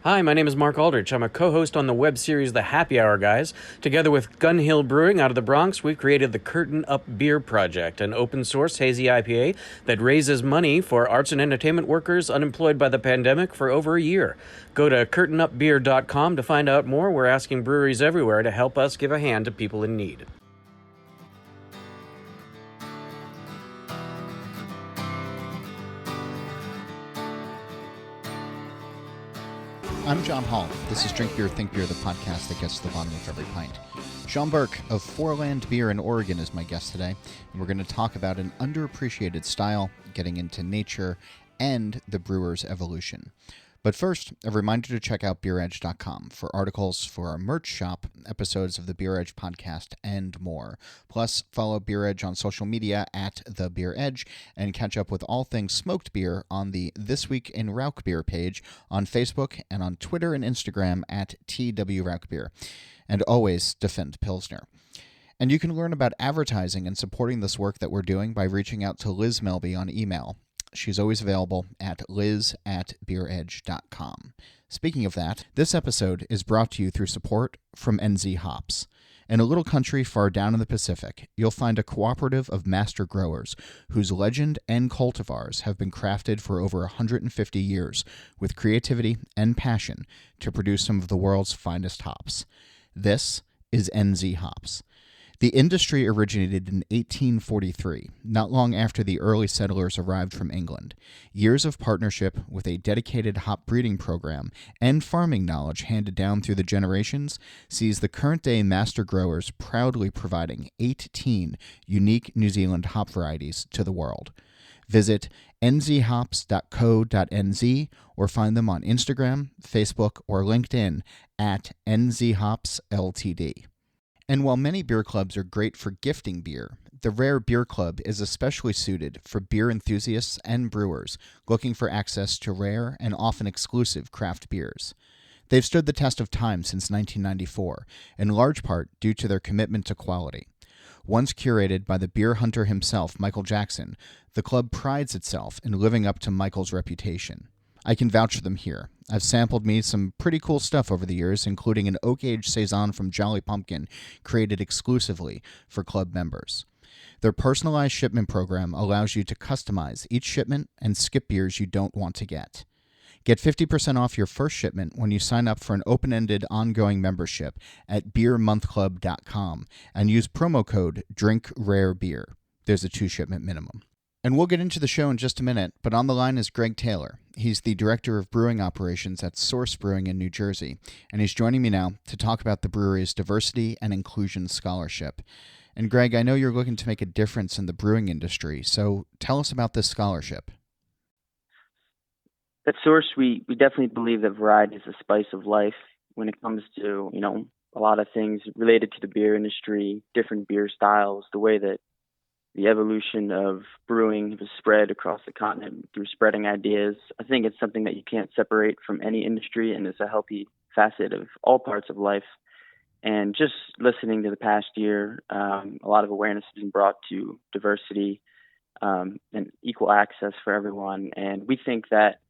Hi, my name is Mark Aldrich. I'm a co-host on the web series The Happy Hour Guys. Together with Gun Hill Brewing out of the Bronx, we've created the Curtain Up Beer Project, an open-source hazy IPA that raises money for arts and entertainment workers unemployed by the pandemic for over a year. Go to curtainupbeer.com to find out more. We're asking breweries everywhere to help us give a hand to people in need. I'm John Hall. This is Drink Beer, Think Beer, the podcast that gets to the bottom of every pint. Sean Burke of ForeLand Beer in Oregon is my guest today, and we're going to talk about an underappreciated style, getting into nature, and the brewer's evolution. But first, a reminder to check out beeredge.com for articles for our merch shop, episodes of the Beer Edge podcast, and more. Plus, follow Beer Edge on social media at The Beer Edge, and catch up with all things smoked beer on the This Week in Rauk Beer page on Facebook and on Twitter and Instagram at TW Rauk Beer. And always defend Pilsner. And you can learn about advertising and supporting this work that we're doing by reaching out to Liz Melby on email. She's always available at liz@beeredge.com. Speaking of that, this episode is brought to you through support from NZ Hops. In a little country far down in the Pacific, you'll find a cooperative of master growers whose legend and cultivars have been crafted for over 150 years with creativity and passion to produce some of the world's finest hops. This is NZ Hops. The industry originated in 1843, not long after the early settlers arrived from England. Years of partnership with a dedicated hop breeding program and farming knowledge handed down through the generations sees the current-day master growers proudly providing 18 unique New Zealand hop varieties to the world. Visit nzhops.co.nz or find them on Instagram, Facebook, or LinkedIn at nzhopsltd. And while many beer clubs are great for gifting beer, the Rare Beer Club is especially suited for beer enthusiasts and brewers looking for access to rare and often exclusive craft beers. They've stood the test of time since 1994, in large part due to their commitment to quality. Once curated by the beer hunter himself, Michael Jackson, the club prides itself in living up to Michael's reputation. I can vouch for them here. I've sampled me some pretty cool stuff over the years, including an oak-aged saison from Jolly Pumpkin created exclusively for club members. Their personalized shipment program allows you to customize each shipment and skip beers you don't want to get. Get 50% off your first shipment when you sign up for an open-ended ongoing membership at beermonthclub.com and use promo code DRINKRAREBEER. There's a 2-shipment minimum. And we'll get into the show in just a minute, but on the line is Greg Taylor. He's the Director of Brewing Operations at Source Brewing in New Jersey, and he's joining me now to talk about the brewery's Diversity and Inclusion Scholarship. And Greg, I know you're looking to make a difference in the brewing industry, so tell us about this scholarship. At Source, we definitely believe that variety is the spice of life when it comes to, a lot of things related to the beer industry, different beer styles, the way that the evolution of brewing has spread across the continent through spreading ideas. I think it's something that you can't separate from any industry, and it's a healthy facet of all parts of life. And just listening to the past year, a lot of awareness has been brought to diversity and equal access for everyone. And we think that,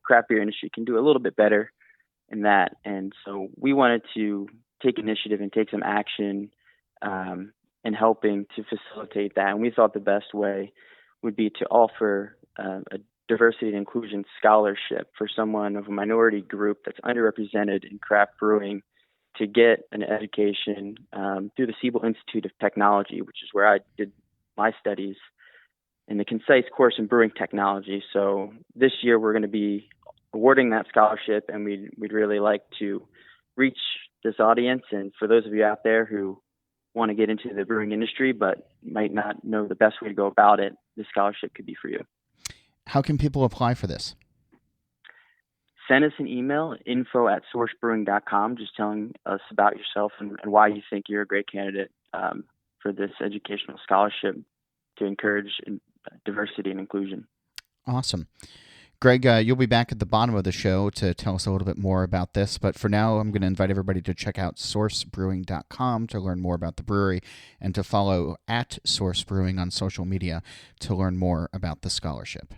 craft beer industry can do a little bit better in that. And so we wanted to take initiative and take some action and helping to facilitate that. And we thought the best way would be to offer a diversity and inclusion scholarship for someone of a minority group that's underrepresented in craft brewing to get an education through the Siebel Institute of Technology, which is where I did my studies in the concise course in brewing technology. So this year we're going to be awarding that scholarship, and we'd really like to reach this audience. And for those of you out there who want to get into the brewing industry but might not know the best way to go about it, this scholarship could be for you. How can people apply for this? Send us an email, info@sourcebrewing.com, just telling us about yourself and why you think you're a great candidate for this educational scholarship to encourage diversity and inclusion. Awesome. Greg, you'll be back at the bottom of the show to tell us a little bit more about this, but for now, I'm going to invite everybody to check out sourcebrewing.com to learn more about the brewery and to follow at Source Brewing on social media to learn more about the scholarship.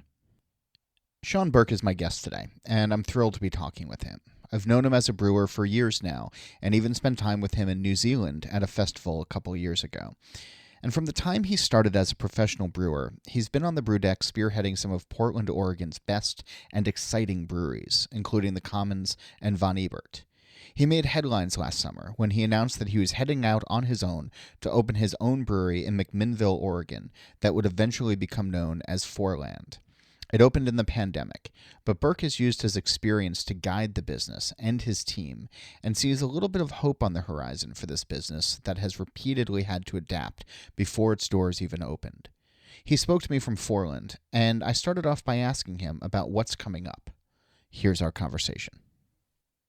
Sean Burke is my guest today, and I'm thrilled to be talking with him. I've known him as a brewer for years now, and even spent time with him in New Zealand at a festival a couple years ago. And from the time he started as a professional brewer, he's been on the brew deck spearheading some of Portland, Oregon's best and exciting breweries, including the Commons and Von Ebert. He made headlines last summer when he announced that he was heading out on his own to open his own brewery in McMinnville, Oregon, that would eventually become known as ForeLand. It opened in the pandemic, but Burke has used his experience to guide the business and his team, and sees a little bit of hope on the horizon for this business that has repeatedly had to adapt before its doors even opened. He spoke to me from Foreland, and I started off by asking him about what's coming up. Here's our conversation.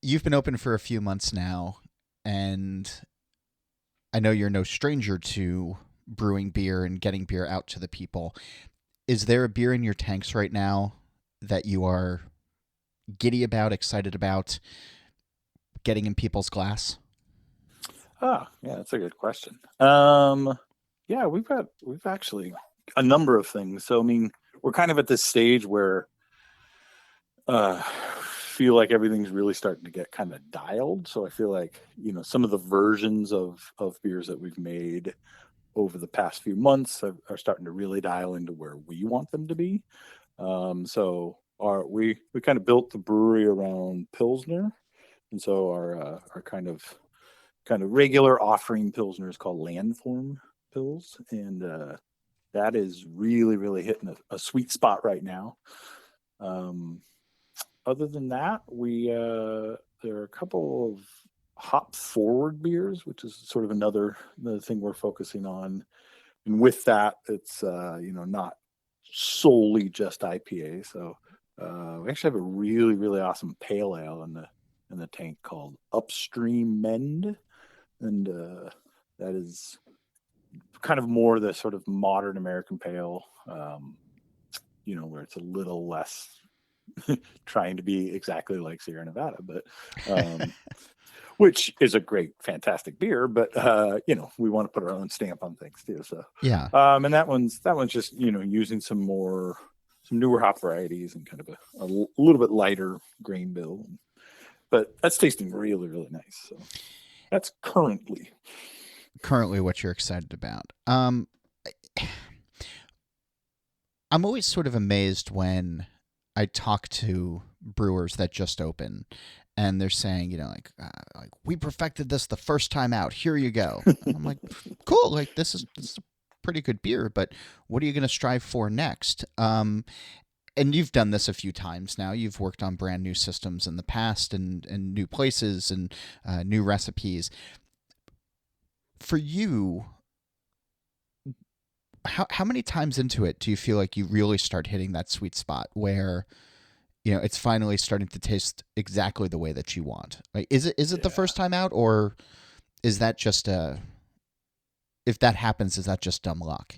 You've been open for a few months now, and I know you're no stranger to brewing beer and getting beer out to the people. Is there a beer in your tanks right now that you are giddy about, excited about getting in people's glass? Yeah, that's a good question. Yeah, we've actually a number of things. So, I mean, we're kind of at this stage where feel like everything's really starting to get kind of dialed. So I feel like, some of the versions of beers that we've made over the past few months are starting to really dial into where we want them to be. So we kind of built the brewery around Pilsner, and so our kind of regular offering Pilsner is called Landform Pils, and that is really, really hitting a sweet spot right now. Other than that, there are a couple of hop forward beers, which is sort of another thing we're focusing on. And with that, it's not solely just IPA. So we actually have a really, really awesome pale ale in the tank called Upstream Mend, and that is kind of more the sort of modern American pale, where it's a little less trying to be exactly like Sierra Nevada, but which is a great, fantastic beer, but we want to put our own stamp on things too. So yeah, and that one's just using some newer hop varieties and kind of a little bit lighter grain bill, but that's tasting really, really nice. So that's currently what you're excited about. I'm always sort of amazed when I talk to brewers that just open, and they're saying, like we perfected this the first time out. Here you go. And I'm like, cool. Like this is a pretty good beer, but what are you going to strive for next? And you've done this a few times now. You've worked on brand new systems in the past, and new places and new recipes. For you, how many times into it do you feel like you really start hitting that sweet spot where it's finally starting to taste exactly the way that you want? Like, is it the first time out, or is that just if that happens, is that just dumb luck?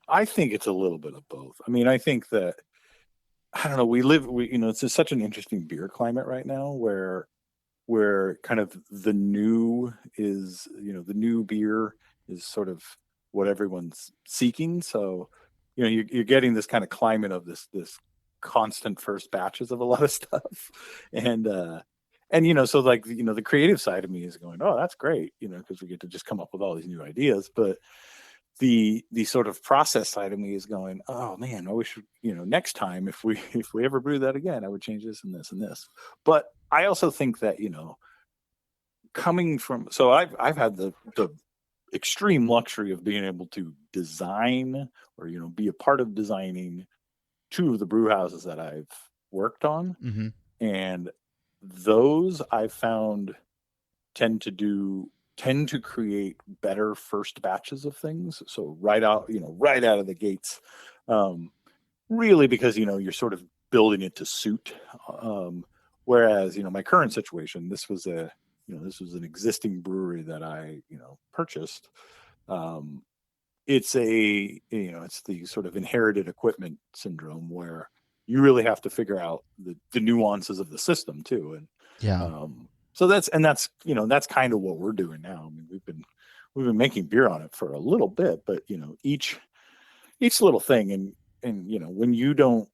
I think it's a little bit of both. I mean, I think that, I don't know, it's just such an interesting beer climate right now where kind of the new is, the new beer is sort of what everyone's seeking. So, you're getting this kind of climate of this constant first batches of a lot of stuff, and so like the creative side of me is going, oh, that's great, because we get to just come up with all these new ideas, but the sort of process side of me is going, oh man, I wish next time if we ever brew that again, I would change this and this and this. But I also think that coming from, so I've had the extreme luxury of being able to design or be a part of designing two of the brew houses that I've worked on. Mm-hmm. And those I've found tend to create better first batches of things. So right out of the gates, really, because, you're sort of building it to suit. Whereas, my current situation, this was an existing brewery that I, purchased. It's the sort of inherited equipment syndrome where you really have to figure out the nuances of the system too. And so that's kind of what we're doing now. I mean, we've been making beer on it for a little bit, but each little thing, and when you don't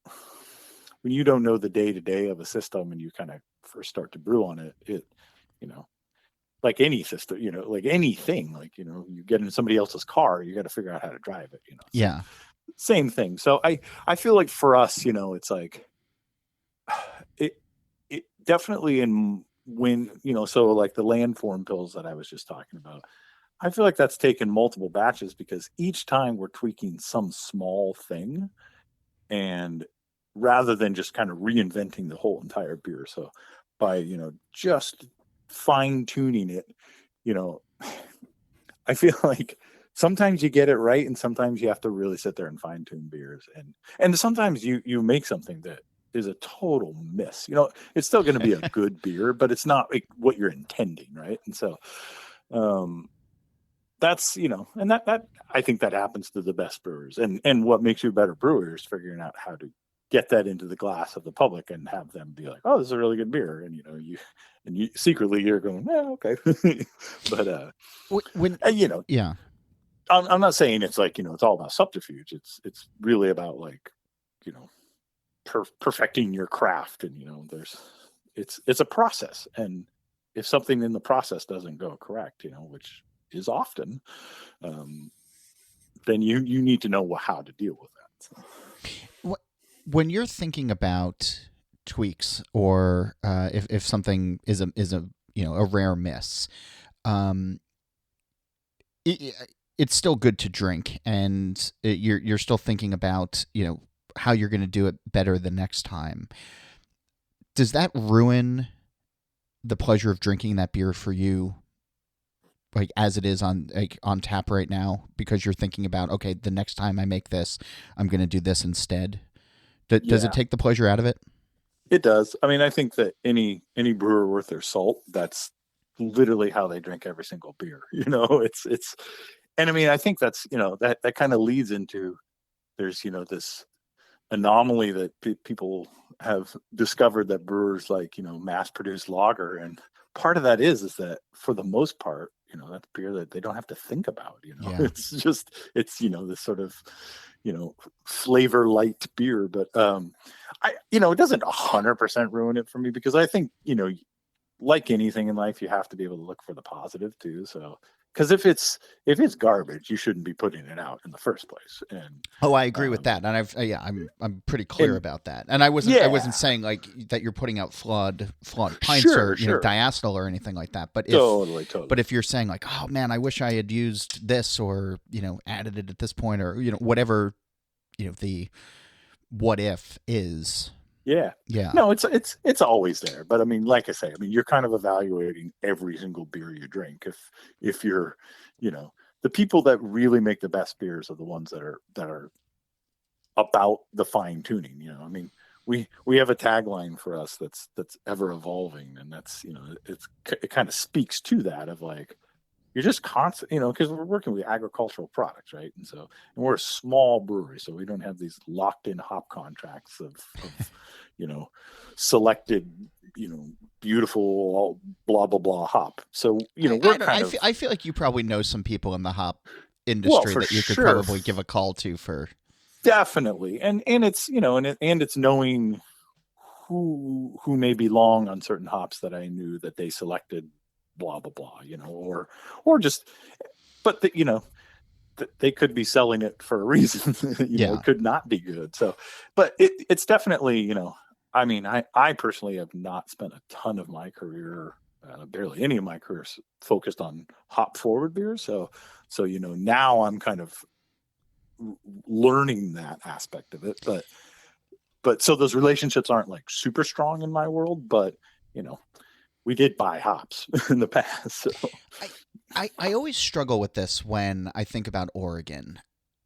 know the day to day of a system, and you kind of first start to brew on it, you know, like any system, like anything, like, you get in somebody else's car, you got to figure out how to drive it, So, Yeah. same thing. So I feel like for us, it's like it definitely so like the landform pills that I was just talking about, I feel like that's taken multiple batches because each time we're tweaking some small thing, and rather than just kind of reinventing the whole entire beer. So by, just fine tuning it, I feel like sometimes you get it right, and sometimes you have to really sit there and fine tune beers, and sometimes you make something that is a total miss. It's still going to be a good beer, but it's not like what you're intending, right? And so, that's and that I think that happens to the best brewers, and what makes you a better brewer is figuring out how to get that into the glass of the public and have them be like, oh, this is a really good beer, and you secretly you're going, well, okay. But when yeah. I'm not saying it's like, it's all about subterfuge. It's really about like, perfecting your craft, and it's a process, and if something in the process doesn't go correct, which is often, then you need to know how to deal with that. So. When you're thinking about tweaks, or if something is a a rare miss, it's still good to drink, and you're still thinking about how you're going to do it better the next time. Does that ruin the pleasure of drinking that beer for you, like as it is on tap right now, because you're thinking about, okay, the next time I make this, I'm going to do this instead? Does it take the pleasure out of it? It does. I mean, I think that any brewer worth their salt, that's literally how they drink every single beer. It's, and I mean, I think that's, that kind of leads into, there's, this anomaly that people have discovered, that brewers like, mass produce lager. And part of that is that for the most part, that's beer that they don't have to think about, Yeah. It's just, it's, this sort of, flavor light beer. But, it doesn't 100% ruin it for me, because I think, like anything in life, you have to be able to look for the positive too. So, because if it's garbage, you shouldn't be putting it out in the first place. And I agree with that, and I'm pretty clear about that. And I wasn't saying like that you're putting out flawed pints, or diacetyl or anything like that. But totally. But if you're saying like, oh man, I wish I had used this, or added it at this point, or whatever, the what if is. Yeah. No, it's always there. But I mean, like I say, you're kind of evaluating every single beer you drink. If you're, the people that really make the best beers are the ones that are about the fine tuning. We have a tagline for us that's ever evolving, and that's, it kind of speaks to that, of like, you're just constant, because we're working with agricultural products, right? And we're a small brewery, so we don't have these locked in hop contracts of selected, beautiful blah blah blah hop. So I feel like you probably know some people in the hop industry that you could probably give a call to for. Definitely, and it's and it's knowing who may be long on certain hops that I knew that they selected blah blah blah, or just, but they could be selling it for a reason. It could not be good. So, but it's definitely, I personally have not spent a ton of my career, barely any of my career, focused on hop forward beers. So now I'm kind of learning that aspect of it, but so those relationships aren't like super strong in my world, but we did buy hops in the past. So. I always struggle with this when I think about Oregon,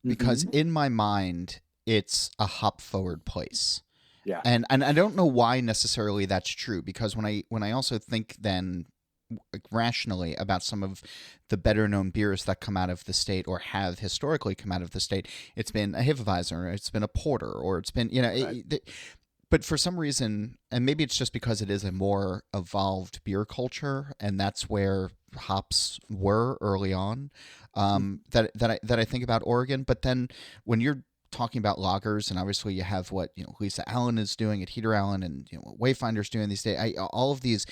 because in my mind, it's a hop forward place. Yeah. And I don't know why necessarily that's true, because when I also think then rationally about some of the better known beers that come out of the state, or have historically come out of the state, it's been a Hefeweizen, it's been a porter, or it's been, right. But for some reason, and maybe it's just because it is a more evolved beer culture, and that's where hops were early on, that I think about Oregon. But then when you're talking about lagers, and obviously you have what Lisa Allen is doing at Heater Allen, and what Wayfinder's doing these days. All of these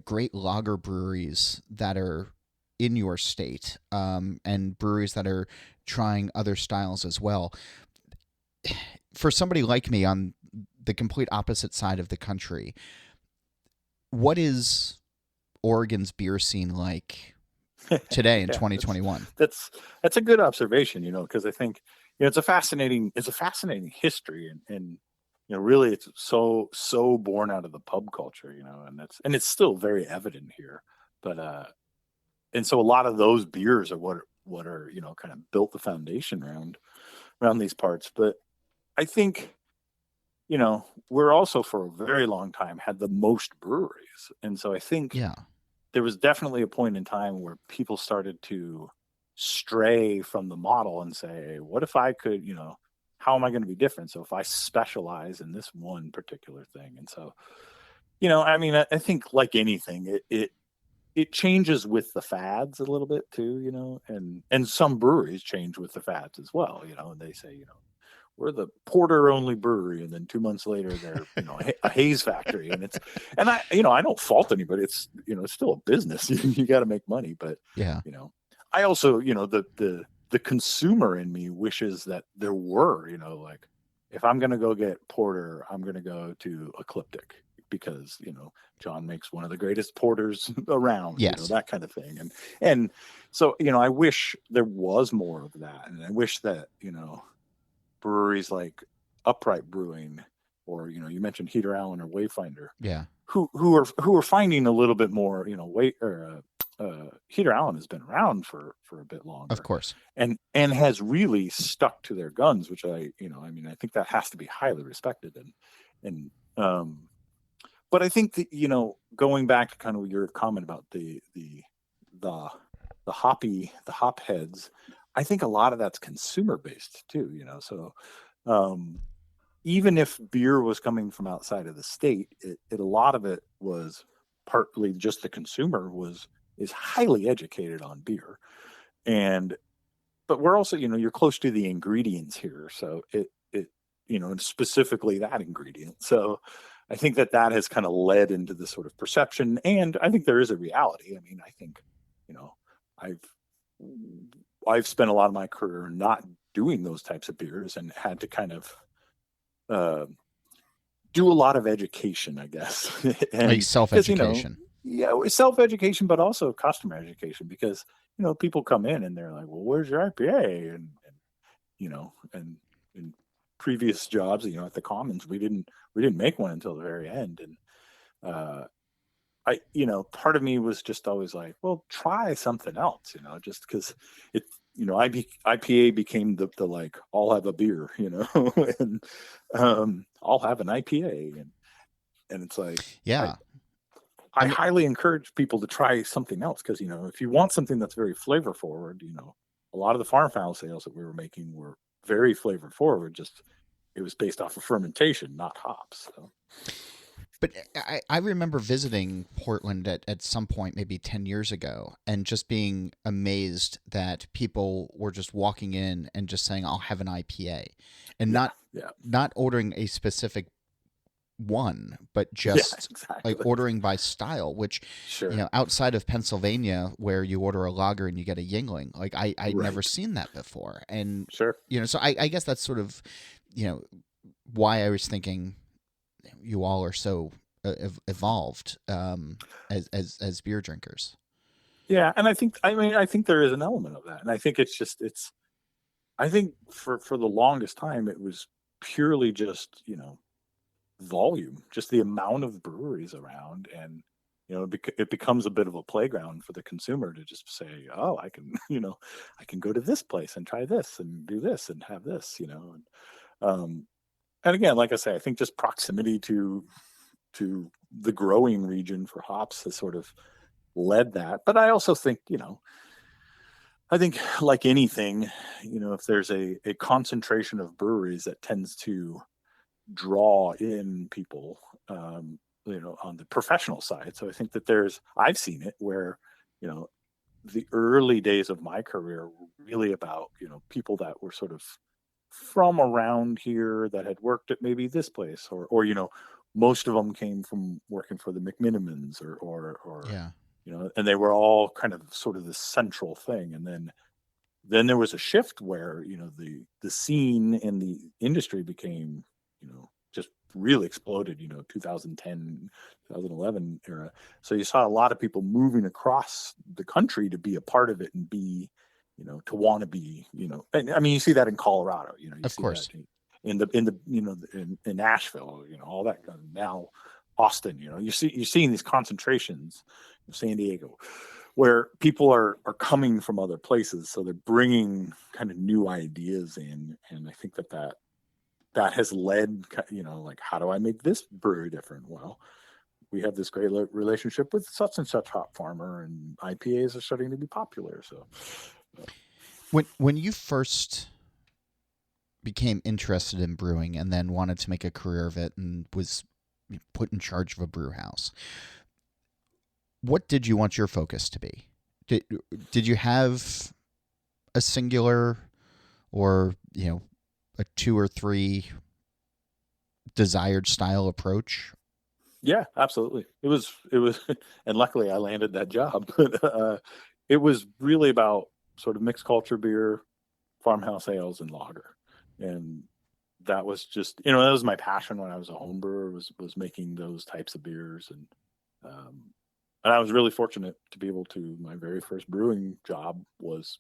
great lager breweries that are in your state, and breweries that are trying other styles as well. For somebody like me on the complete opposite side of the country, what is Oregon's beer scene like today in 2021? That's a good observation, because I think it's a fascinating history, and really it's so born out of the pub culture, and it's still very evident here. But and so a lot of those beers are what are kind of built the foundation around these parts. But I think we're also for a very long time had the most breweries, and so I think there was definitely a point in time where people started to stray from the model and say, what if I could, how am I going to be different? So if I specialize in this one particular thing. And so, I think like anything, it changes with the fads a little bit too, and some breweries change with the fads as well, and they say, we're the porter only brewery, and then 2 months later they're a haze factory, and I don't fault anybody. It's it's still a business. You got to make money, but I also the consumer in me wishes that there were like, if I'm gonna go get porter, I'm gonna go to Ecliptic because John makes one of the greatest porters around, that kind of thing, and so I wish there was more of that, and I wish that breweries like Upright Brewing, or you mentioned Heater Allen or Wayfinder, who are finding a little bit more, Heater Allen has been around for a bit longer, of course, and has really stuck to their guns, which I think that has to be highly respected, and but I think that going back to kind of your comment about the hop heads, I think a lot of that's consumer based too, so even if beer was coming from outside of the state, a lot of it was partly just the consumer is highly educated on beer, but we're also you're close to the ingredients here, so it and specifically that ingredient. So I think that has kind of led into this sort of perception, and I think there is a reality. I mean, I think I've spent a lot of my career not doing those types of beers and had to kind of do a lot of education, I guess. And, like self-education. Self-education, but also customer education, because people come in and they're like, well, where's your IPA? And and in previous jobs, at the Commons, we didn't make one until the very end. And part of me was just always like, well, try something else, just because it, IPA became the like, I'll have a beer, and I'll have an IPA, and it's like, I highly encourage people to try something else, because if you want something that's very flavor forward, a lot of the farm foul sales that we were making were very flavor forward. Just it was based off of fermentation, not hops. So. But I remember visiting Portland at some point, maybe 10 years ago, and just being amazed that people were just walking in and just saying, I'll have an IPA, and not ordering a specific one, but just like ordering by style, which, outside of Pennsylvania, where you order a lager and you get a Yingling, like I'd never seen that before. And, so I guess that's sort of, why I was thinking you all are so evolved as beer drinkers. Yeah, and I think there is an element of that, and I think I think for the longest time it was purely just volume, just the amount of breweries around, and it becomes a bit of a playground for the consumer to just say, oh, I can I can go to this place and try this and do this and have this, and again, like I say, I think just proximity to the growing region for hops has sort of led that. But I also think, I think like anything, if there's a concentration of breweries that tends to draw in people, on the professional side. So I think that I've seen it where, the early days of my career were really about, people that were sort of from around here that had worked at maybe this place, or most of them came from working for the McMinnville or Yeah. and they were all kind of sort of the central thing. And then there was a shift where the scene in the industry became just really exploded, 2010, 2011 era. So you saw a lot of people moving across the country to be a part of it and be to want to be and I mean, you see that in Colorado, you Of see course. that in Nashville, all that. Now Austin, you're seeing these concentrations, San Diego, where people are coming from other places, so they're bringing kind of new ideas in. And I think that has led, like, how do I make this brewery different? Well, we have this great relationship with such and such hop farmer, and IPAs are starting to be popular. So When you first became interested in brewing and then wanted to make a career of it and was put in charge of a brew house, what did you want your focus to be? Did you have a singular or a 2 or 3 desired style approach? Yeah, absolutely. It was, and luckily I landed that job. But it was really about sort of mixed culture beer, farmhouse ales, and lager. And that was just, that was my passion when I was a home brewer, was making those types of beers. And I was really fortunate to be able to, my very first brewing job was,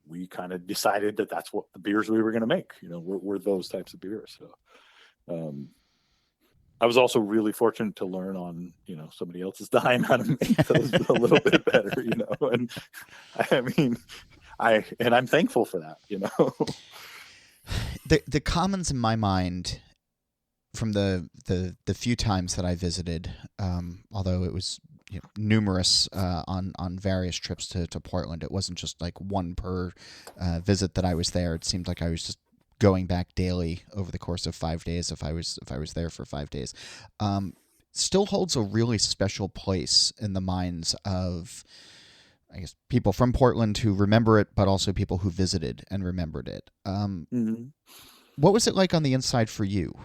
we kind of decided that that's what the beers we were going to make, were those types of beers. So, I was also really fortunate to learn on, somebody else's dime how to make those a little bit better, and I mean, I'm thankful for that, The commons in my mind from the few times that I visited, although it was numerous on various trips to Portland, it wasn't just like one per visit that I was there. It seemed like I was just going back daily over the course of 5 days if I was there for 5 days. Still holds a really special place in the minds of, I guess, people from Portland who remember it, but also people who visited and remembered it. What was it like on the inside for you,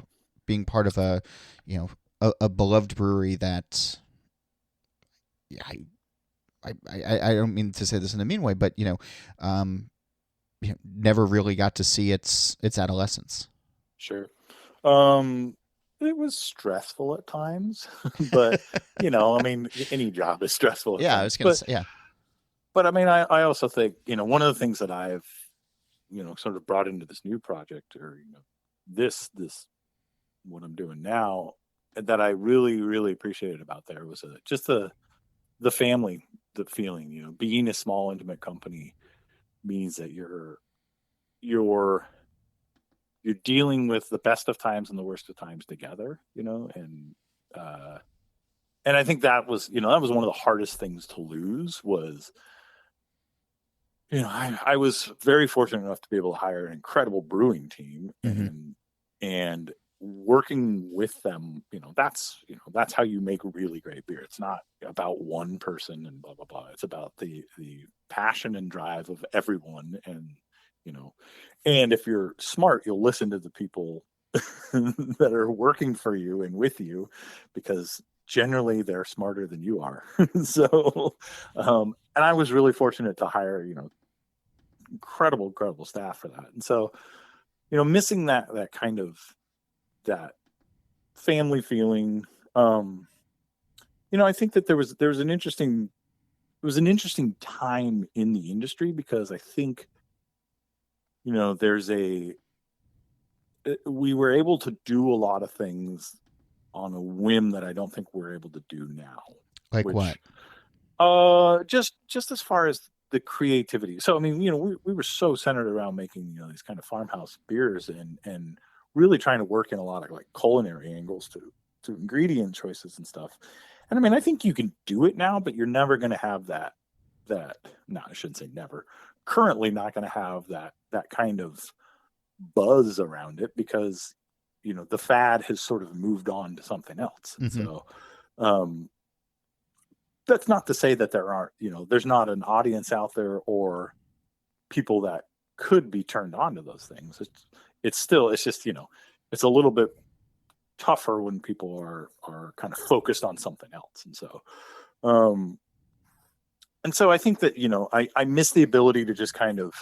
being part of a beloved brewery that, I don't mean to say this in a mean way, but never really got to see its adolescence? Sure. It was stressful at times, but I mean, any job is stressful at Yeah, times. I was going to say, yeah. But I mean, I also think, one of the things that I've, sort of brought into this new project, or, this, what I'm doing now, that I really, really appreciated about there was just the family, the feeling, being a small, intimate company means that you're dealing with the best of times and the worst of times together, and I think that was, that was one of the hardest things to lose was, I was very fortunate enough to be able to hire an incredible brewing team, and working with them, that's how you make really great beer. It's not about one person and blah, blah, blah. It's about the passion and drive of everyone. And, and if you're smart, you'll listen to the people that are working for you and with you, because generally they're smarter than you are. So, and I was really fortunate to hire, incredible staff for that. And so, missing that kind of, that family feeling, I think that there was an interesting, it was an interesting time in the industry, because I think, we were able to do a lot of things on a whim that I don't think we're able to do now. Like what? Just as far as the creativity. So, I mean, we were so centered around making, these kind of farmhouse beers, and really trying to work in a lot of like culinary angles to ingredient choices and stuff. And I mean, I think you can do it now, but you're never going to have that, no, I shouldn't say never, currently not going to have that kind of buzz around it, because, the fad has sort of moved on to something else. So, that's not to say that there aren't, there's not an audience out there or people that could be turned on to those things. It's just, it's a little bit tougher when people are kind of focused on something else. And so I think that, I miss the ability to just kind of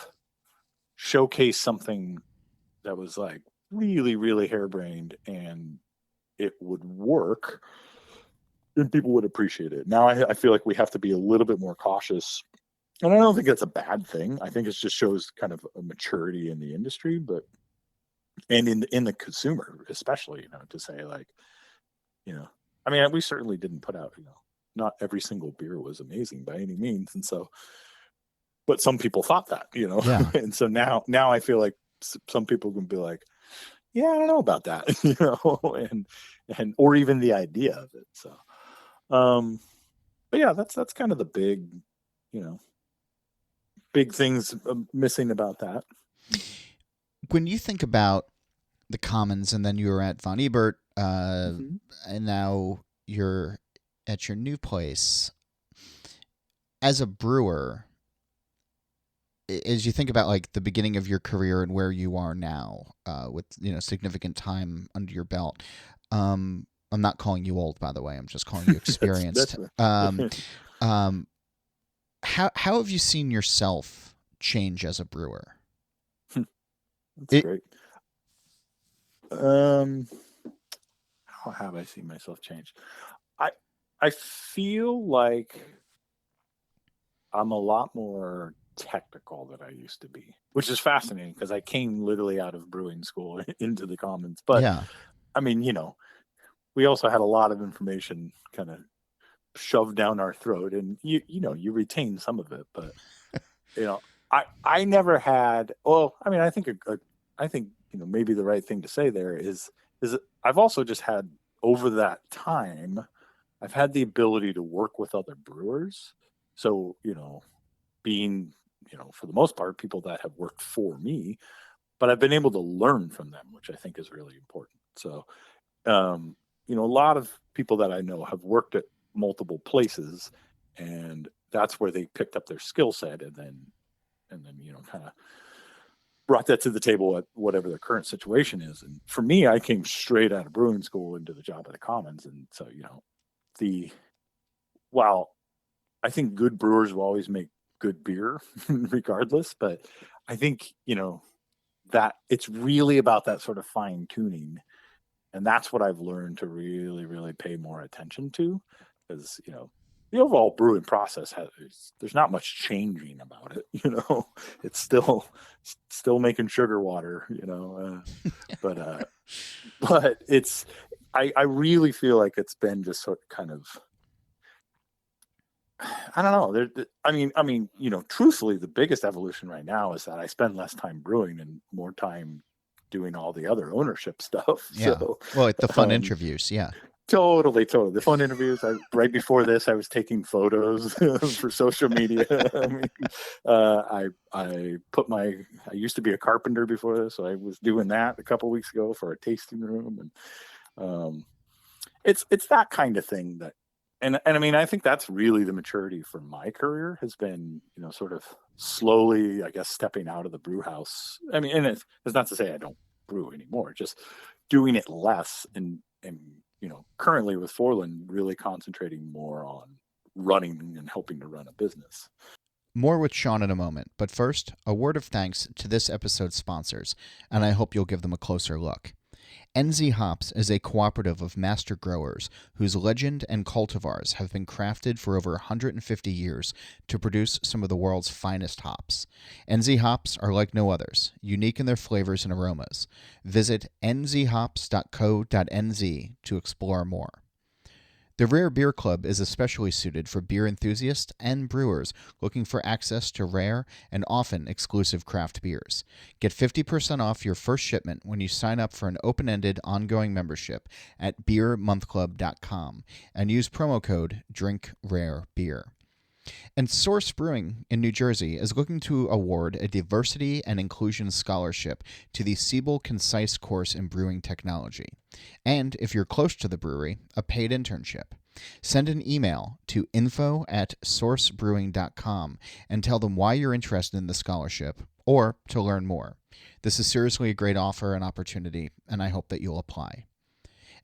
showcase something that was like really, really harebrained and it would work and people would appreciate it. Now I feel like we have to be a little bit more cautious. And I don't think that's a bad thing. I think it just shows kind of a maturity in the industry, and in the consumer, especially, to say like, I mean, we certainly didn't put out, not every single beer was amazing by any means. And so, but some people thought that, Yeah. and so now I feel like some people can be like, yeah, I don't know about that, and or even the idea of it. So, but yeah, that's kind of the big things missing about that. When you think about the Commons, and then you were at Von Ebert, Mm-hmm. and now you're at your new place, as a brewer, as you think about like the beginning of your career and where you are now, with significant time under your belt, I'm not calling you old, by the way. I'm just calling you experienced. How have you seen yourself change as a brewer? That's great. How have I seen myself change? I feel like I'm a lot more technical than I used to be, which is fascinating because I came literally out of brewing school into the Commons. But yeah. I mean, we also had a lot of information kind of shoved down our throat, and you retain some of it, but I never had. Well, I mean, I think maybe the right thing to say there is I've also just had, over that time, I've had the ability to work with other brewers. So, being, for the most part, people that have worked for me, but I've been able to learn from them, which I think is really important. So, a lot of people that I know have worked at multiple places, and that's where they picked up their skill set, and then kind of brought that to the table at whatever their current situation is. And for me, I came straight out of brewing school into the job at the Commons. And so, while I think good brewers will always make good beer regardless, but I think, that it's really about that sort of fine tuning. And that's what I've learned to really, really pay more attention to, because, the overall brewing process there's not much changing about it. It's still making sugar water, but it's, I really feel like it's been just sort of kind of, I don't know. I mean, truthfully, the biggest evolution right now is that I spend less time brewing and more time doing all the other ownership stuff. Yeah. So, well, the fun interviews. Yeah. Totally. The fun interviews. Right before this, I was taking photos for social media. I used to be a carpenter before this, so I was doing that a couple weeks ago for a tasting room, and it's that kind of thing that, and I mean, I think that's really the maturity for my career has been, sort of slowly, I guess, stepping out of the brew house. I mean, and it's not to say I don't brew anymore, just doing it less, and currently with ForeLand, really concentrating more on running and helping to run a business. More with Sean in a moment, but first, a word of thanks to this episode's sponsors, and I hope you'll give them a closer look. NZ Hops is a cooperative of master growers whose legend and cultivars have been crafted for over 150 years to produce some of the world's finest hops. NZ Hops are like no others, unique in their flavors and aromas. Visit nzhops.co.nz to explore more. The Rare Beer Club is especially suited for beer enthusiasts and brewers looking for access to rare and often exclusive craft beers. Get 50% off your first shipment when you sign up for an open-ended ongoing membership at beermonthclub.com and use promo code DRINKRAREBEER. And Source Brewing in New Jersey is looking to award a Diversity and Inclusion Scholarship to the Siebel Concise Course in Brewing Technology. And if you're close to the brewery, a paid internship. Send an email to info@sourcebrewing.com and tell them why you're interested in the scholarship, or to learn more. This is seriously a great offer and opportunity, and I hope that you'll apply.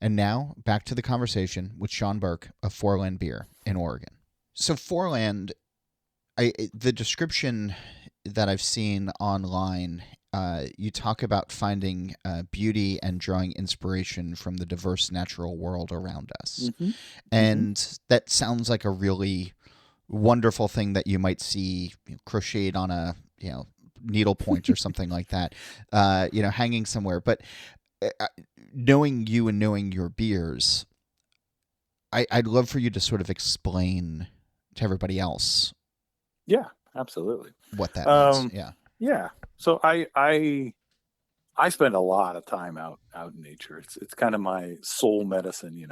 And now, back to the conversation with Sean Burke of ForeLand Beer in Oregon. So ForeLand, the description that I've seen online, you talk about finding beauty and drawing inspiration from the diverse natural world around us. Mm-hmm. And that sounds like a really wonderful thing that you might see crocheted on a needle point or something like that, hanging somewhere. But knowing you and knowing your beers, I'd love for you to sort of explain to everybody else. Yeah, absolutely. What that means. Yeah. So I spend a lot of time out in nature. It's kind of my soul medicine,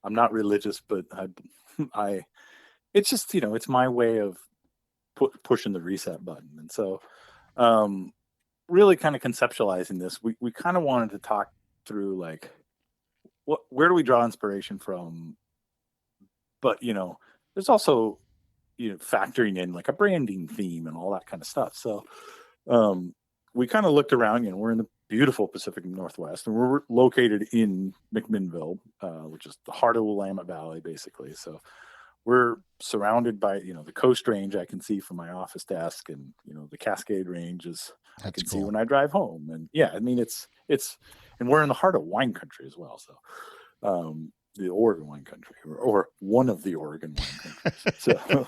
I'm not religious, but I it's just, it's my way of pushing the reset button. And so really kind of conceptualizing this, we kind of wanted to talk through like where do we draw inspiration from, but there's also factoring in like a branding theme and all that kind of stuff. So we kind of looked around. We're in the beautiful Pacific Northwest, and we're located in McMinnville, which is the heart of the Willamette Valley, basically. So we're surrounded by the Coast Range. I can see from my office desk, and the Cascade Range is I can see when I drive home. And it's and we're in the heart of wine country as well. So the Oregon wine country, or one of the Oregon wine countries. So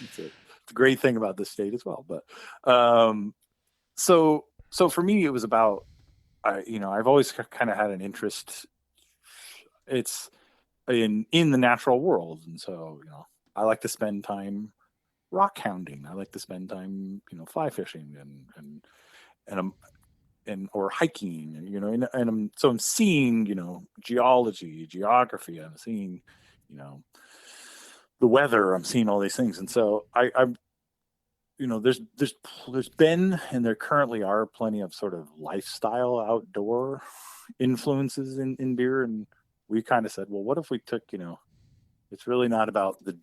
it's a great thing about this state as well. But so for me, it was about I've always kind of had an interest. It's in the natural world, and so I like to spend time rock hounding. I like to spend time fly fishing and or hiking, and I'm seeing geology, geography. I'm seeing the weather. I'm seeing all these things, and so I'm there's been, and there currently are, plenty of sort of lifestyle outdoor influences in beer, and we kind of said, well, what if we took it's really not about the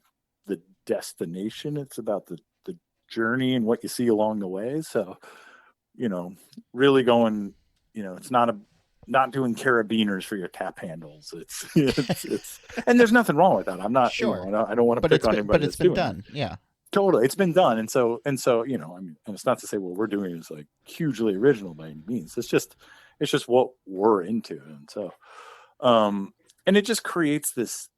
destination, it's about the journey and what you see along the way. So really going, it's not doing carabiners for your tap handles. It's and there's nothing wrong with that. I'm not sure. I don't want to pick on anybody. But it's been done. Yeah, totally. It's been done. And so, and it's not to say what we're doing is like hugely original by any means. It's just what we're into. And so, and it just creates this,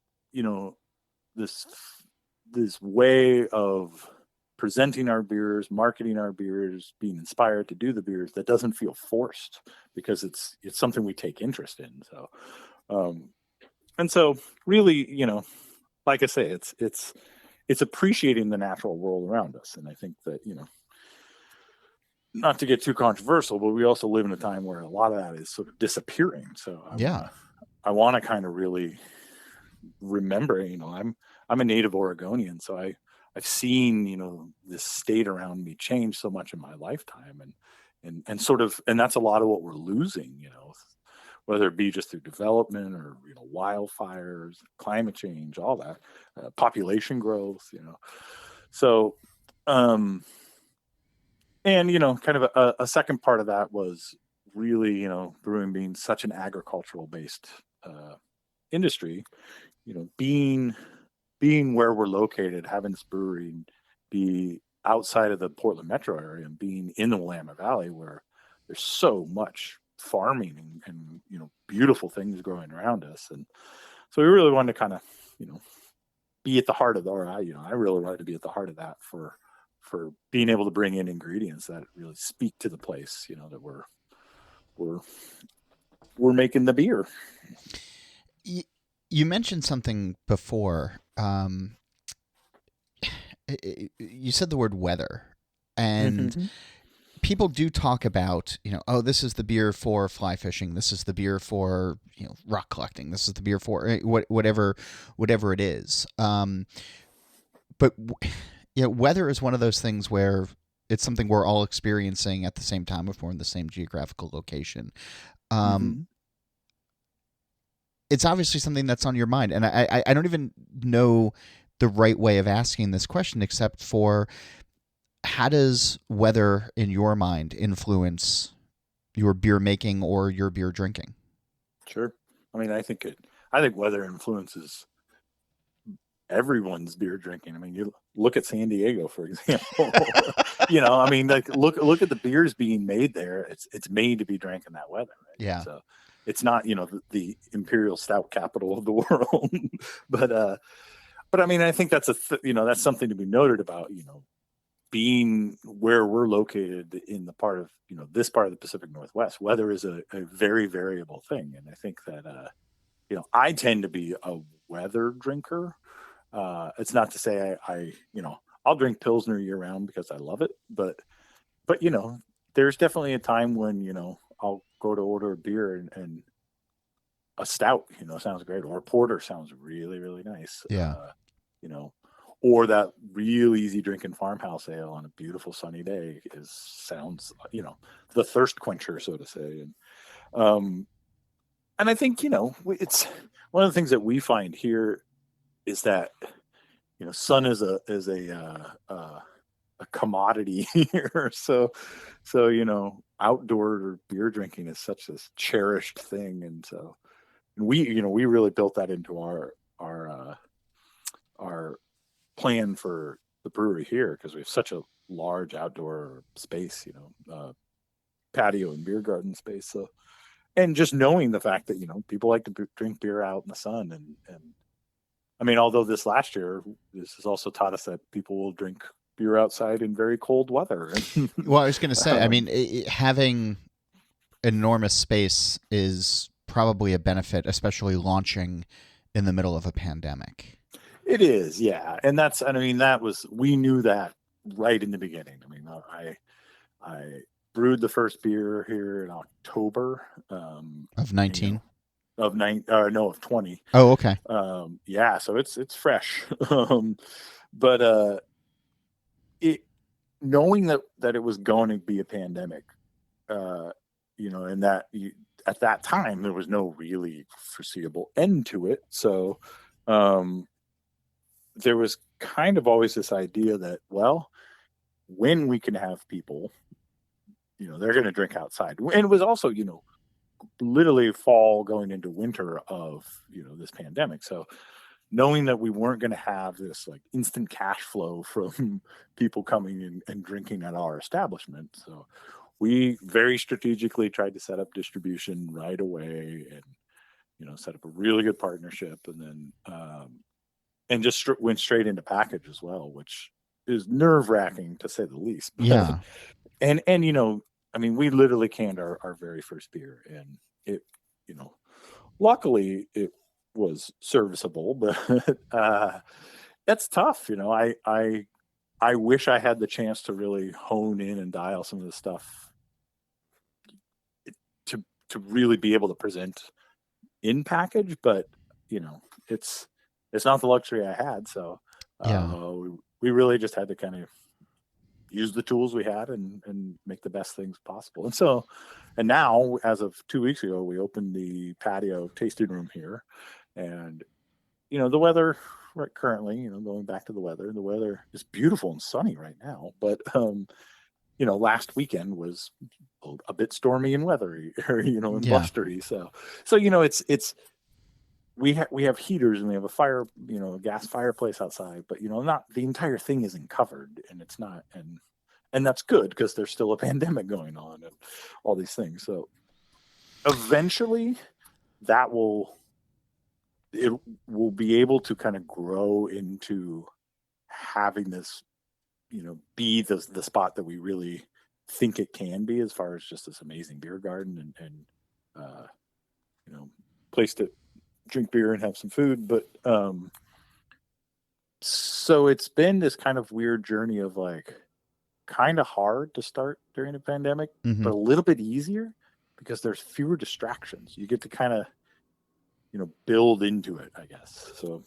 this way of presenting our beers, marketing our beers, being inspired to do the beers that doesn't feel forced, because it's something we take interest in. So, and so really, like I say, it's appreciating the natural world around us. And I think that, not to get too controversial, but we also live in a time where a lot of that is sort of disappearing. So I want to kind of really remember, I'm a native Oregonian, so I've seen, this state around me change so much in my lifetime, and sort of, and that's a lot of what we're losing, whether it be just through development or, wildfires, climate change, all that, population growth, so, and, kind of a second part of that was really, brewing being such an agricultural based, industry, being where we're located, having this brewery be outside of the Portland metro area and being in the Willamette Valley, where there's so much farming and beautiful things growing around us. And so we really wanted to kind of, be at the heart of I really wanted to be at the heart of that for being able to bring in ingredients that really speak to the place, that we're making the beer. You mentioned something before. You said the word weather, and people do talk about, oh, this is the beer for fly fishing. This is the beer for, rock collecting. This is the beer for whatever it is. But weather is one of those things where it's something we're all experiencing at the same time if we're in the same geographical location. It's obviously something that's on your mind. And I don't even know the right way of asking this question, except for how does weather, in your mind, influence your beer making or your beer drinking? Sure. I mean, I think weather influences everyone's beer drinking. I mean, you look at San Diego, for example. I mean, like look at the beers being made there. It's made to be drank in that weather, right? Yeah. So it's not, the imperial stout capital of the world, but I mean, I think that's that's something to be noted about, being where we're located in the part of, this part of the Pacific Northwest. Weather is a very variable thing, and I think that I tend to be a weather drinker. It's not to say I'll drink Pilsner year round because I love it, but there's definitely a time when I'll go to order a beer and a stout sounds great, or a porter sounds really, really nice. Yeah. Or that real easy drinking farmhouse ale on a beautiful sunny day sounds the thirst quencher, so to say. And I think it's one of the things that we find here is that sun is a commodity here. So outdoor beer drinking is such a cherished thing, and so we really built that into our plan for the brewery here, because we have such a large outdoor space, patio and beer garden space. So, and just knowing the fact that people like to drink beer out in the sun, and I mean, although this last year, this has also taught us that people will drink beer outside in very cold weather. Well, I was going to say, I mean, having enormous space is probably a benefit, especially launching in the middle of a pandemic. It is, yeah. And we knew that right in the beginning. I mean, I brewed the first beer here in October of 19. Of 20. Oh, okay. Yeah, so it's fresh. But knowing that it was going to be a pandemic, and that at that time there was no really foreseeable end to it. So there was kind of always this idea that, well, when we can have people, they're going to drink outside. And it was also, literally fall going into winter of, this pandemic. So knowing that we weren't going to have this like instant cash flow from people coming in and drinking at our establishment. So we very strategically tried to set up distribution right away, and, set up a really good partnership, and then, and just went straight into package as well, which is nerve-wracking to say the least. Yeah. And I mean, we literally canned our very first beer, and it, luckily it was serviceable, but that's tough. I wish I had the chance to really hone in and dial some of the stuff to really be able to present in package, but it's not the luxury I had. So we really just had to kind of use the tools we had and make the best things possible. And now, as of 2 weeks ago, we opened the patio tasting room here, and the weather right currently, going back to the weather is beautiful and sunny right now, but last weekend was a bit stormy and weathery, and blustery. So it's we have heaters, and we have a fire, a gas fireplace outside, but not the entire thing isn't covered, and it's not, and that's good because there's still a pandemic going on and all these things. So eventually it will be able to kind of grow into having this, be the spot that we really think it can be, as far as just this amazing beer garden and place to drink beer and have some food. But so it's been this kind of weird journey of like kind of hard to start during a pandemic, but a little bit easier because there's fewer distractions. You get to kind of build into it, I guess. So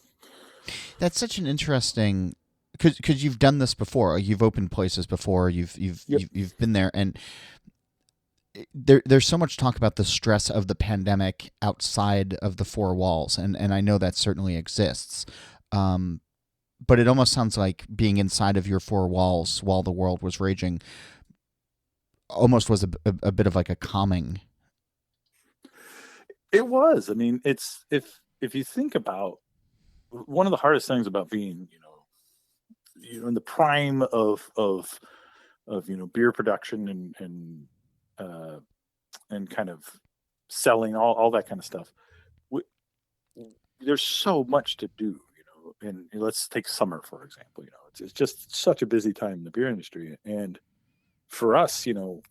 that's such an interesting, because you've done this before. You've opened places before. You've been there, and there's so much talk about the stress of the pandemic outside of the four walls, and I know that certainly exists. but it almost sounds like being inside of your four walls while the world was raging almost was a bit of like a calming. It was. I mean, it's if you think about one of the hardest things about being, in the prime of beer production and kind of selling all that kind of stuff. We, there's so much to do, and let's take summer for example. It's just such a busy time in the beer industry, and for us,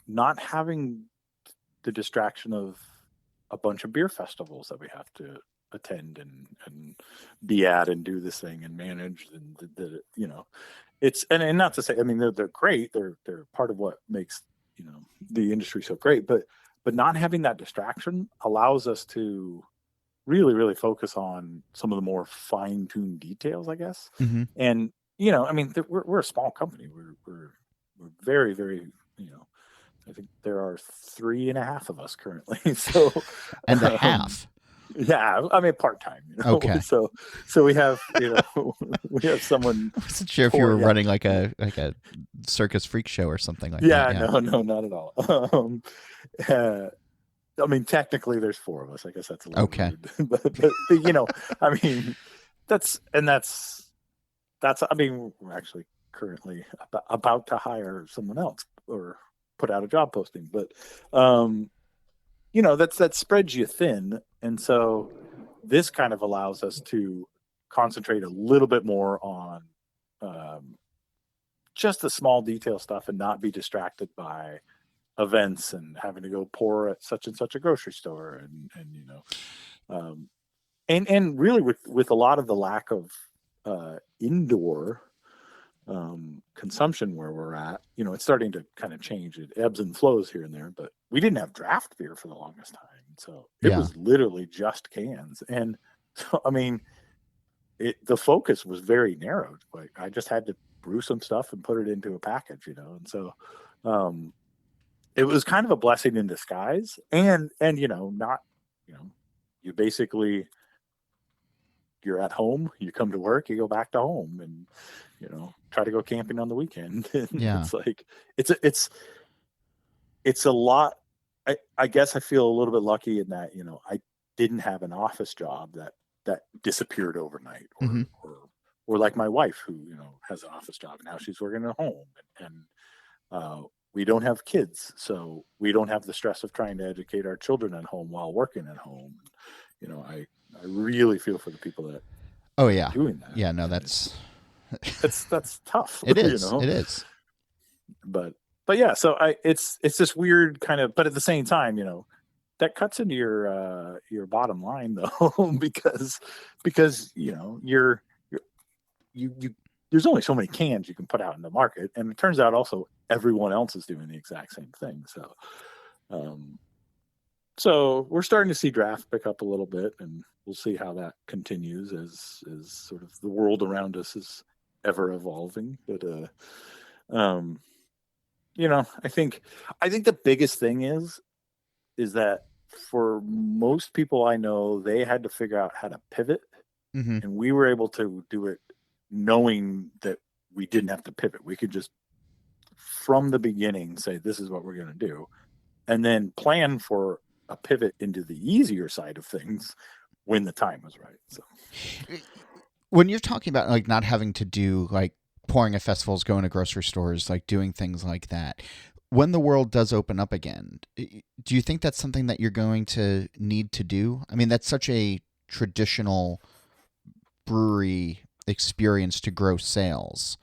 not having the distraction of a bunch of beer festivals that we have to attend and be at and do this thing and manage, and it's and not to say, I mean, they're great, they're part of what makes the industry so great, but not having that distraction allows us to really really focus on some of the more fine-tuned details, I guess. Mm-hmm. And I mean, we're a small company. We're very very, I think there are 3.5 of us currently. So And a half. Yeah, I mean part-time. Okay. So we have we have someone. I wasn't sure if you were running like a circus freak show or something like that. Yeah, no, not at all. I mean, technically, there's 4 of us. I guess that's a little okay. rude. but I mean, that's. I mean, we're actually currently about to hire someone else or put out a job posting, but that spreads you thin, and so this kind of allows us to concentrate a little bit more on just the small detail stuff and not be distracted by events and having to go pour at such and such a grocery store and really with a lot of the lack of indoor consumption where we're at, it's starting to kind of change. It ebbs and flows here and there, but we didn't have draft beer for the longest time. So it was literally just cans. And so, I mean, the focus was very narrowed. Like I just had to brew some stuff and put it into a package, and so it was kind of a blessing in disguise. And not, you basically, you're at home, you come to work, you go back to home, and try to go camping on the weekend. Yeah. It's like it's a lot. I guess I feel a little bit lucky in that I didn't have an office job that disappeared overnight, or mm-hmm. or like my wife, who has an office job and now she's working at home, and we don't have kids, so we don't have the stress of trying to educate our children at home while working at home. I really feel for the people that are doing that. Yeah, no, that's tough. It is. It is. But yeah, so it's this weird kind of, but at the same time, that cuts into your bottom line though, because you're there's only so many cans you can put out in the market, and it turns out also everyone else is doing the exact same thing. So we're starting to see draft pick up a little bit, and we'll see how that continues as sort of the world around us is ever evolving. But I think the biggest thing is that for most people I know, they had to figure out how to pivot, mm-hmm. and we were able to do it knowing that we didn't have to pivot. We could just from the beginning say this is what we're going to do, and then plan for a pivot into the easier side of things when the time was right. So when you're talking about like not having to do like pouring at festivals, going to grocery stores, like doing things like that, when the world does open up again, do you think that's something that you're going to need to do? I mean, that's such a traditional brewery experience to grow sales,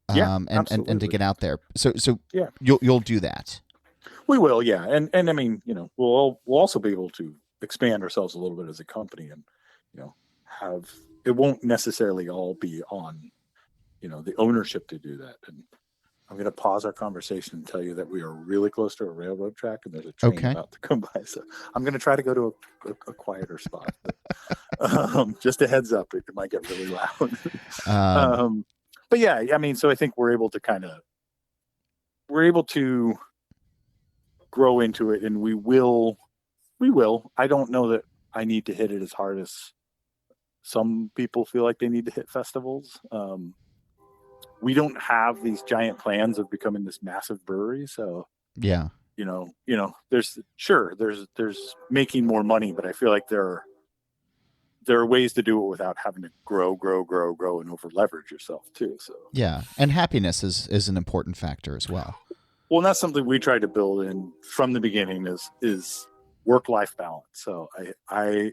and to get out there. So yeah, you'll do that. We will, yeah, and I mean, we'll also be able to expand ourselves a little bit as a company, and have it won't necessarily all be on the ownership to do that. And I'm going to pause our conversation and tell you that we are really close to a railroad track, and there's a train about to come by. So I'm going to try to go to a quieter spot. But, just a heads up, it might get really loud. But yeah, I mean, so I think we're able to grow into it, and we will. I don't know that I need to hit it as hard as some people feel like they need to hit festivals. We don't have these giant plans of becoming this massive brewery, so Yeah. there's making more money, but I feel like there are ways to do it without having to grow and over leverage yourself too. So Yeah, and happiness is an important factor as well. well, and that's something we tried to build in from the beginning is work-life balance. So I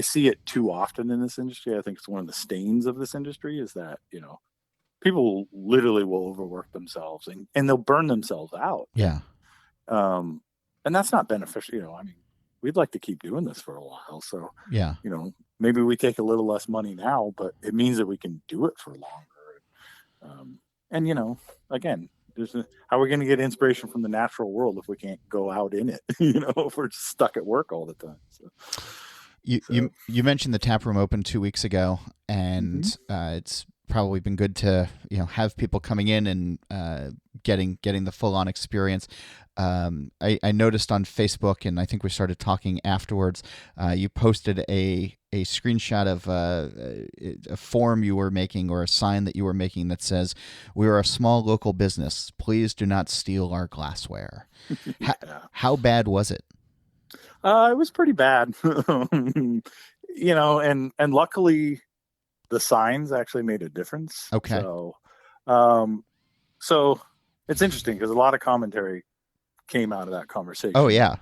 see it too often in this industry. I think it's one of the stains of this industry is that, people literally will overwork themselves and they'll burn themselves out. Yeah. And that's not beneficial. I mean, we'd like to keep doing this for a while. So, Yeah. Maybe we take a little less money now, but it means that we can do it for longer. And, again, how are we going to get inspiration from the natural world if we can't go out in it, if we're just stuck at work all the time. So. You mentioned the tap room opened 2 weeks ago, and it's probably been good to have people coming in and getting the full on experience. I noticed on Facebook, and I think we started talking afterwards. You posted a screenshot of a form you were making or a sign that you were making that says, "We are a small local business. Please do not steal our glassware." Yeah. How bad was it? It was pretty bad, and luckily the signs actually made a difference. Okay. So it's interesting because a lot of commentary came out of that conversation. Oh yeah.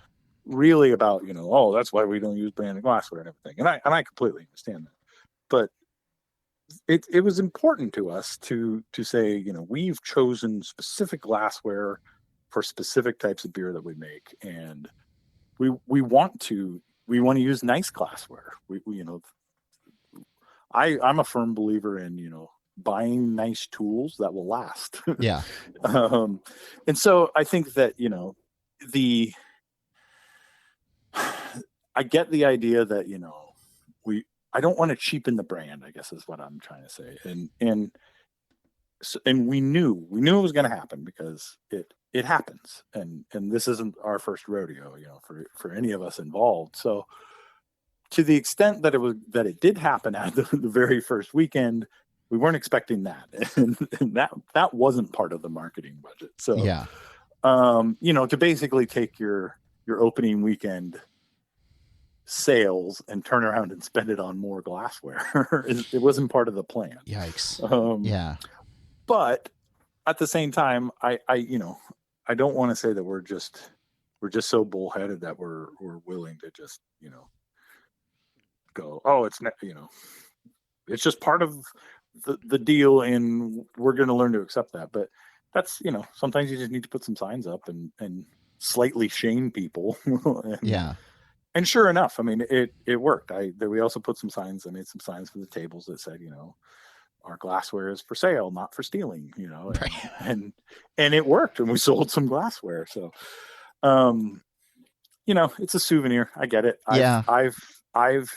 Really about, that's why we don't use branded glassware and everything. And I completely understand that. But it was important to us to say, we've chosen specific glassware for specific types of beer that we make. And we want to use nice glassware. I'm a firm believer in, buying nice tools that will last. Yeah. And so I think that, I get the idea that, I don't want to cheapen the brand, I guess is what I'm trying to say. And we knew it was going to happen because it happens. And this isn't our first rodeo, for any of us involved. So to the extent that it did happen at the very first weekend, we weren't expecting that. And that wasn't part of the marketing budget. So, yeah. To basically take your opening weekend sales and turn around and spend it on more glassware, it wasn't part of the plan. Yikes. Yeah. But at the same time, I don't want to say that we're just so bullheaded that we're willing to just, go, oh, it's just part of the deal and we're going to learn to accept that. But that's, sometimes you just need to put some signs up and slightly shame people. And sure enough, I mean, it worked. We also put some signs. I made some signs for the tables that said, our glassware is for sale, not for stealing, and it worked, and we sold some glassware. So, it's a souvenir. I get it. I've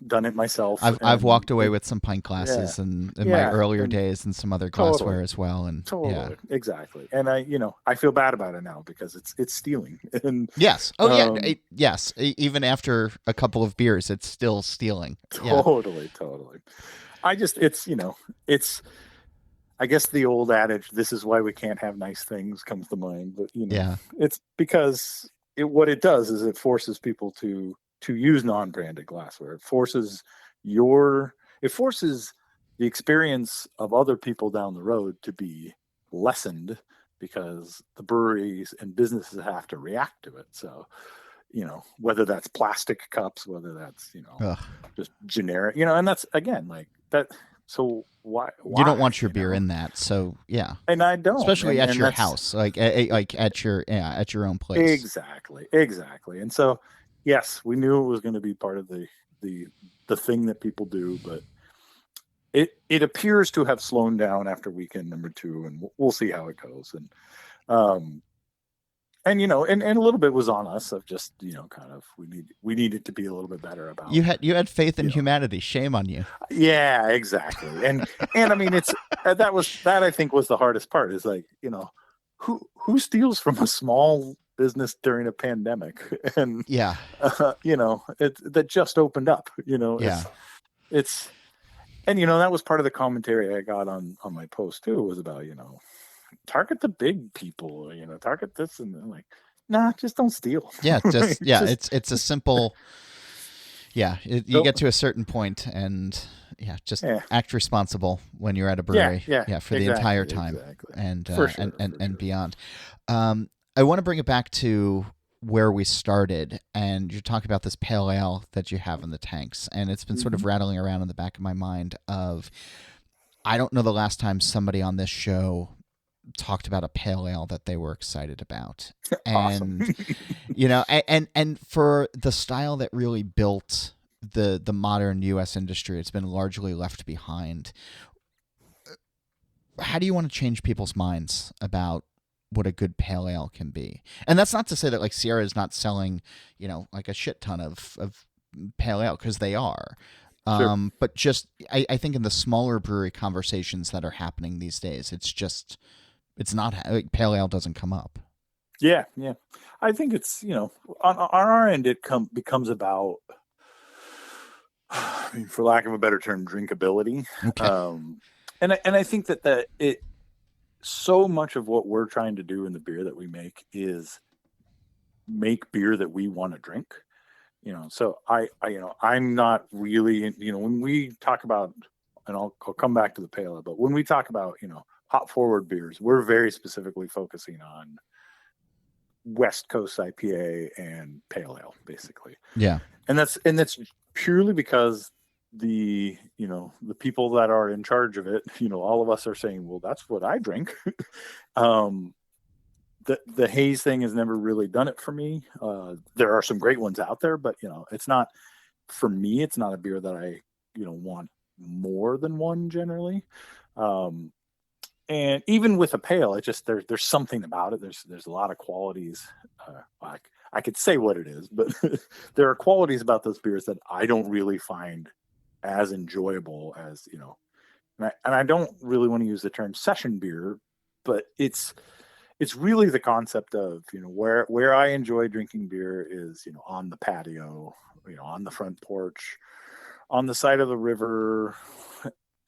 done it myself. I've walked away with some pint glasses in my earlier days and some other glassware as well. And exactly. And I feel bad about it now because it's stealing. And yes. Yes. Even after a couple of beers, it's still stealing. Totally. It's I guess the old adage, this is why we can't have nice things, comes to mind. But it's because what it does is it forces people to use non-branded glassware. It forces the experience of other people down the road to be lessened because the breweries and businesses have to react to it. So, whether that's plastic cups, whether that's, just generic, and that's again, like that. So why you don't want your beer in that. So yeah. And I don't, especially at your house, like at your own place. Exactly. And so, yes, we knew it was going to be part of the thing that people do, but it appears to have slowed down after weekend number 2, and we'll see how it goes. And and a little bit was on us of just kind of we needed to be a little bit better about. You had faith in humanity. Shame on you. Yeah, exactly. And I mean that I think was the hardest part is like who steals from a small business during a pandemic and that just opened up. It's And that was part of the commentary I got on my post too, was about, target the big people, target this, and I'm like, nah, just don't steal. Yeah, Right? it's a simple. Yeah, you get to a certain point, and just act responsible when you're at a brewery. For the entire time, and for sure, and beyond. I want to bring it back to where we started, and you talk about this pale ale that you have in the tanks, and it's been sort of rattling around in the back of my mind. I don't know the last time somebody on this show talked about a pale ale that they were excited about. Awesome. And and for the style that really built the modern US industry, it's been largely left behind. How do you want to change people's minds about what a good pale ale can be? And that's not to say that like Sierra is not selling, like a shit ton of pale ale, because they are. Sure. But just I think in the smaller brewery conversations that are happening these days, it's not like pale ale doesn't come up. Yeah. I think it's on our end it becomes about, for lack of a better term, drinkability. Okay. And I think that it so much of what we're trying to do in the beer that we make is make beer that we want to drink. So I'm not really, when we talk about, and I'll come back to the pale ale, but when we talk about, hop forward beers, we're very specifically focusing on West Coast IPA and pale ale, basically. Yeah. And that's purely because the people that are in charge of it, all of us are saying, well, that's what I drink. The haze thing has never really done it for me. There are some great ones out there, but it's not, for me, it's not a beer that I want more than one generally. And even with a pale, it just there's something about it. There's a lot of qualities. I could say what it is, but there are qualities about those beers that I don't really find as enjoyable as and I don't really want to use the term session beer, but it's really the concept of where I enjoy drinking beer is on the patio, on the front porch, on the side of the river,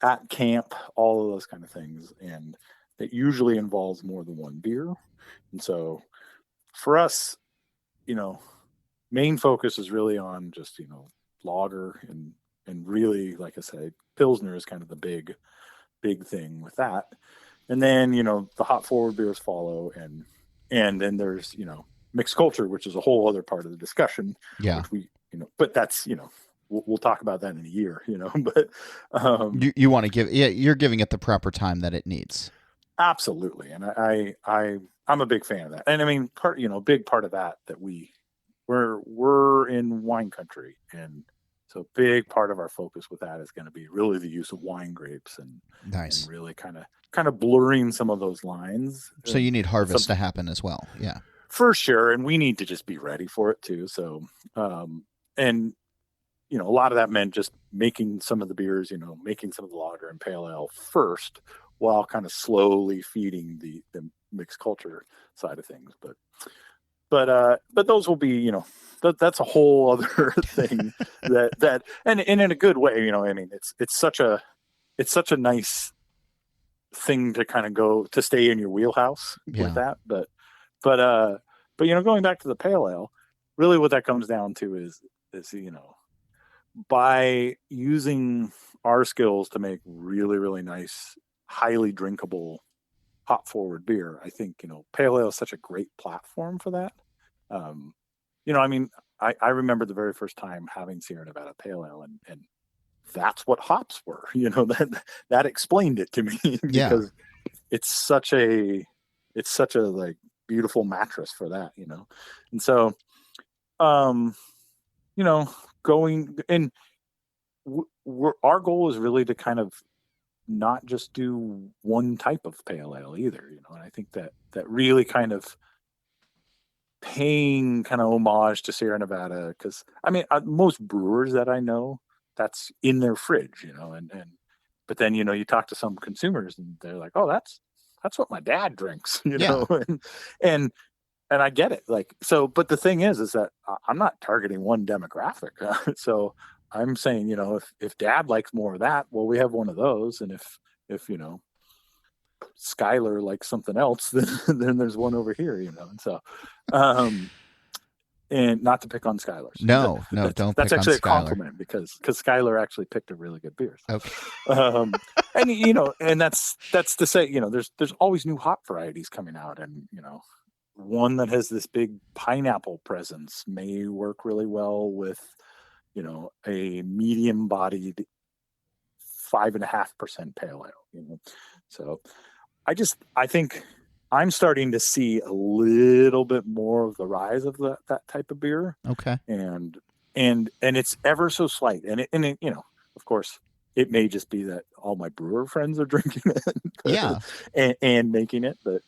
at camp, all of those kind of things. And it usually involves more than one beer. And so for us, main focus is really on just, lager and really, like I said, Pilsner is kind of the big thing with that. And then, the hop forward beers follow, and then there's, mixed culture, which is a whole other part of the discussion. Yeah. Which we, but that's, we'll talk about that in a year, but you want to you're giving it the proper time that it needs. Absolutely. And I'm a big fan of that. And I mean, big part of that we're in wine country. And so big part of our focus with that is going to be really the use of wine grapes and, nice. And really kind of blurring some of those lines. So you need harvest to happen as well. Yeah, for sure. And we need to just be ready for it too. So, and a lot of that meant just making some of the beers, making some of the lager and pale ale first, while kind of slowly feeding the mixed culture side of things. But those will be, that's a whole other thing that and in a good way, I mean, it's such a nice thing to kind of go to stay in your wheelhouse with that. But going back to the pale ale, really what that comes down to is by using our skills to make really, really nice, highly drinkable hop forward beer, I think, pale ale is such a great platform for that. I mean, I remember the very first time having Sierra Nevada pale ale, and that's what hops were, that explained it to me because it's such a like beautiful mattress for that, and so, going and our goal is really to kind of not just do one type of pale ale either, and I think that really kind of paying kind of homage to Sierra Nevada, because I mean, most brewers that I know, that's in their fridge, and but then you talk to some consumers and they're like, oh, that's what my dad drinks, and I get it, like, so, but the thing is that I'm not targeting one demographic. So I'm saying, if Dad likes more of that, well, we have one of those, and if Skylar likes something else, then there's one over here, and so, and not to pick on Skylar. No, don't that's pick actually on a compliment because Skylar actually picked a really good beer. So. Okay. And that's to say, there's always new hop varieties coming out, and one that has this big pineapple presence may work really well with a medium bodied 5.5% pale ale. So I think I'm starting to see a little bit more of the rise of that type of beer. Okay. And it's ever so slight, and it of course it may just be that all my brewer friends are drinking it, yeah, and making it, but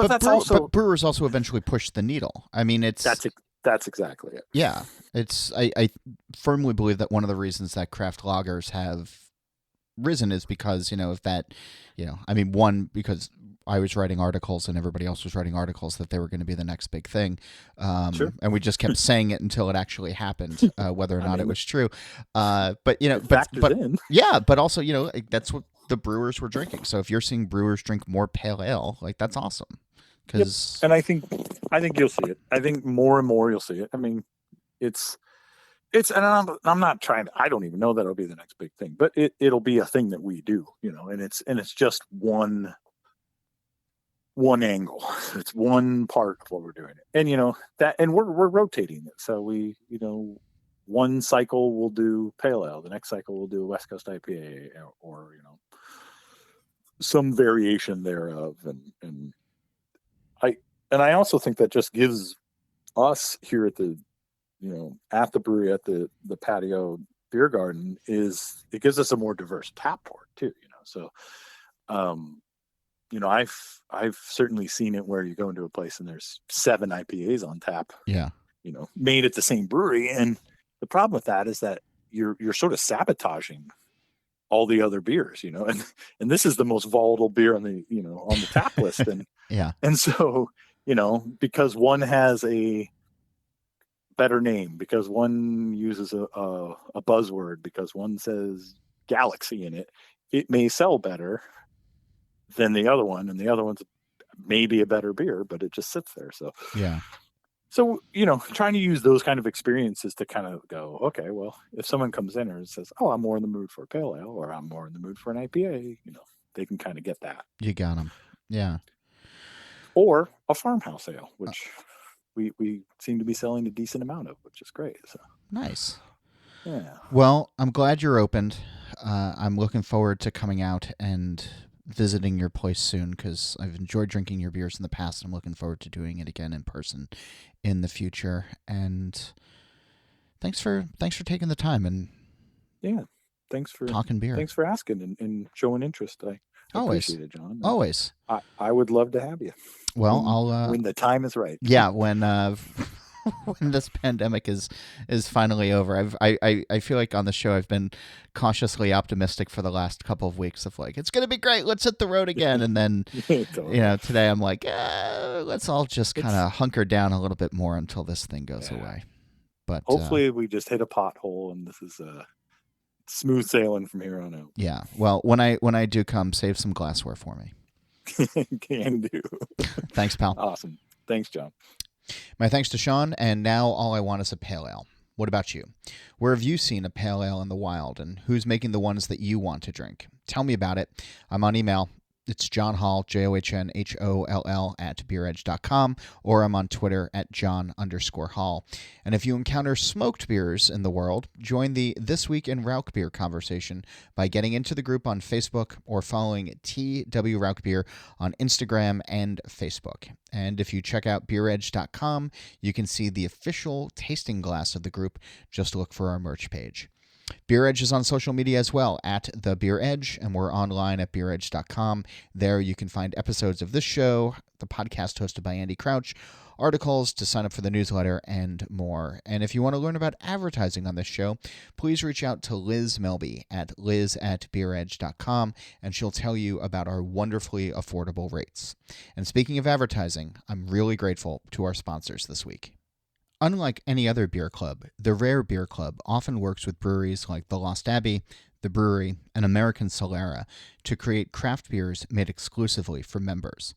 that's but brewers also eventually push the needle. I mean, that's exactly it. Yeah, I firmly believe that one of the reasons that craft lagers have risen is because of that, I mean, one, because I was writing articles and everybody else was writing articles that they were going to be the next big thing, Sure. and we just kept saying it until it actually happened, whether or not it was true. But but also that's what the brewers were drinking. So if you're seeing brewers drink more pale ale, like, that's awesome. Because and I think you'll see it. I think more and more you'll see it. I mean, it's and I'm not trying to, I don't even know that it'll be the next big thing, but it'll be a thing that we do, and it's just one angle. It's one part of what we're doing. And and we're rotating it. So we, one cycle we'll do pale ale, the next cycle we'll do a West Coast IPA or some variation thereof. And I also think that just gives us here at the brewery, at the patio beer garden, it gives us a more diverse tap board too, so I've certainly seen it where you go into a place and there's 7 IPAs on tap, made at the same brewery. And the problem with that is that you're sort of sabotaging all the other beers, and this is the most volatile beer on the tap list. And and so, because one has a better name, because one uses a buzzword, because one says Galaxy in it, it may sell better than the other one, and the other one's maybe a better beer, but it just sits there. So trying to use those kind of experiences to kind of go, okay, well, if someone comes in and says, oh, I'm more in the mood for a pale ale, or I'm more in the mood for an IPA, they can kind of get that. You got them. Yeah. Or a farmhouse ale, which we seem to be selling a decent amount of, which is great. So nice. Yeah. Well, I'm glad you're opened. I'm looking forward to coming out and visiting your place soon, because I've enjoyed drinking your beers in the past, and I'm looking forward to doing it again in person in the future. And thanks for taking the time, and thanks for talking beer. Thanks for asking and showing interest. I appreciate it, John. Always. I would love to have you. Well, when the time is right. Yeah, when when this pandemic is finally over. I feel like on the show I've been cautiously optimistic for the last couple of weeks of like, it's going to be great, let's hit the road again. And then today I'm like, let's all just kind of hunker down a little bit more until this thing goes away. But hopefully we just hit a pothole and this is smooth sailing from here on out. Yeah. Well, when I do come, save some glassware for me. Can do. Thanks, pal. Awesome. Thanks, John. My thanks to Sean, and now all I want is a pale ale. What about you? Where have you seen a pale ale in the wild, and who's making the ones that you want to drink? Tell me about it. I'm on email. It's John Hall, JOHNHOLL @beeredge.com, or I'm on Twitter @John_Hall. And if you encounter smoked beers in the world, join the This Week in Rauch Beer conversation by getting into the group on Facebook or following TW Rauch Beer on Instagram and Facebook. And if you check out beeredge.com, you can see the official tasting glass of the group. Just look for our merch page. Beer Edge is on social media as well, @The Beer Edge, and we're online at beeredge.com. There you can find episodes of this show, the podcast hosted by Andy Crouch, articles to sign up for the newsletter, and more. And if you want to learn about advertising on this show, please reach out to Liz Melby at liz@beeredge.com, and she'll tell you about our wonderfully affordable rates. And speaking of advertising, I'm really grateful to our sponsors this week. Unlike any other beer club, the Rare Beer Club often works with breweries like the Lost Abbey, the Brewery, and American Solera to create craft beers made exclusively for members.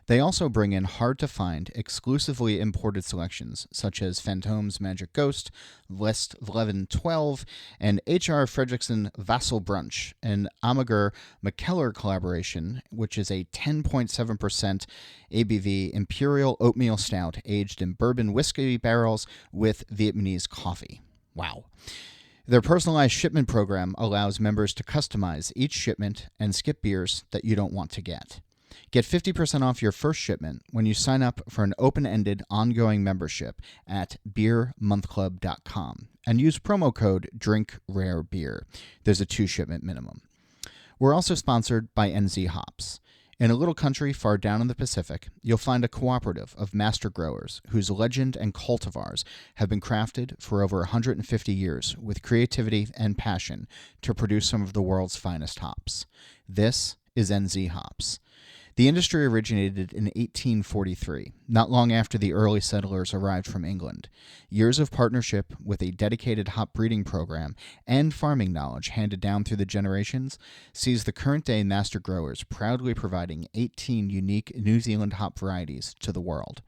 They also bring in hard-to-find, exclusively imported selections, such as Fantome's Magic Ghost, West Vleven 12, and H.R. Fredrickson Vassal Brunch, an Amager McKellar collaboration, which is a 10.7% ABV Imperial Oatmeal Stout aged in bourbon whiskey barrels with Vietnamese coffee. Wow. Their personalized shipment program allows members to customize each shipment and skip beers that you don't want to get. Get 50% off your first shipment when you sign up for an open-ended, ongoing membership at beermonthclub.com and use promo code DRINKRAREBEER. There's a 2-shipment minimum. We're also sponsored by NZ Hops. In a little country far down in the Pacific, you'll find a cooperative of master growers whose legend and cultivars have been crafted for over 150 years with creativity and passion to produce some of the world's finest hops. This is NZ Hops. The industry originated in 1843, not long after the early settlers arrived from England. Years of partnership with a dedicated hop breeding program and farming knowledge handed down through the generations sees the current-day master growers proudly providing 18 unique New Zealand hop varieties to the world.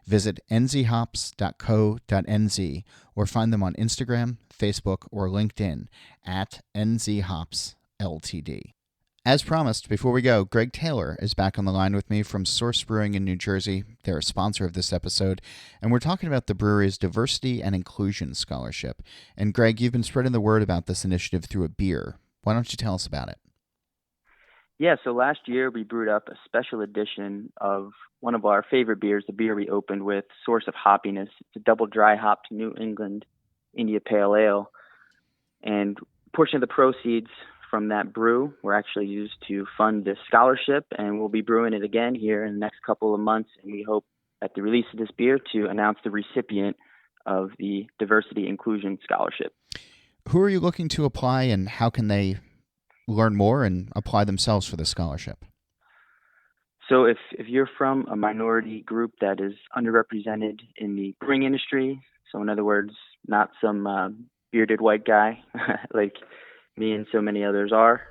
Visit nzhops.co.nz or find them on Instagram, Facebook, or LinkedIn at nzhopsltd. As promised, before we go, Greg Taylor is back on the line with me from Source Brewing in New Jersey. They're a sponsor of this episode, and we're talking about the brewery's Diversity and Inclusion Scholarship. And Greg, you've been spreading the word about this initiative through a beer. Why don't you tell us about it? Yeah, so last year we brewed up a special edition of one of our favorite beers, the beer we opened with, Source of Hoppiness. It's a double dry hopped New England India Pale Ale. And a portion of the proceeds from that brew were actually used to fund this scholarship, and we'll be brewing it again here in the next couple of months. And we hope at the release of this beer to announce the recipient of the Diversity Inclusion Scholarship. Who are you looking to apply, and how can they learn more and apply themselves for the scholarship? So if you're from a minority group that is underrepresented in the brewing industry, so in other words, not some bearded white guy like me and so many others are,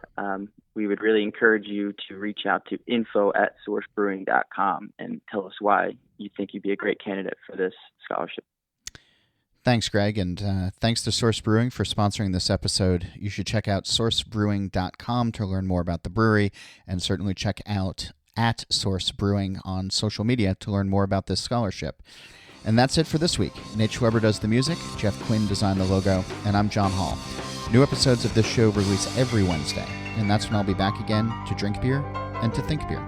we would really encourage you to reach out to info@sourcebrewing.com and tell us why you think you'd be a great candidate for this scholarship. Thanks, Greg, and thanks to Source Brewing for sponsoring this episode. You should check out sourcebrewing.com to learn more about the brewery, and certainly check out at Source Brewing on social media to learn more about this scholarship. And that's it for this week. Nate Schweber does the music, Jeff Quinn designed the logo, and I'm John Hall. New episodes of this show release every Wednesday, and that's when I'll be back again to drink beer and to think beer.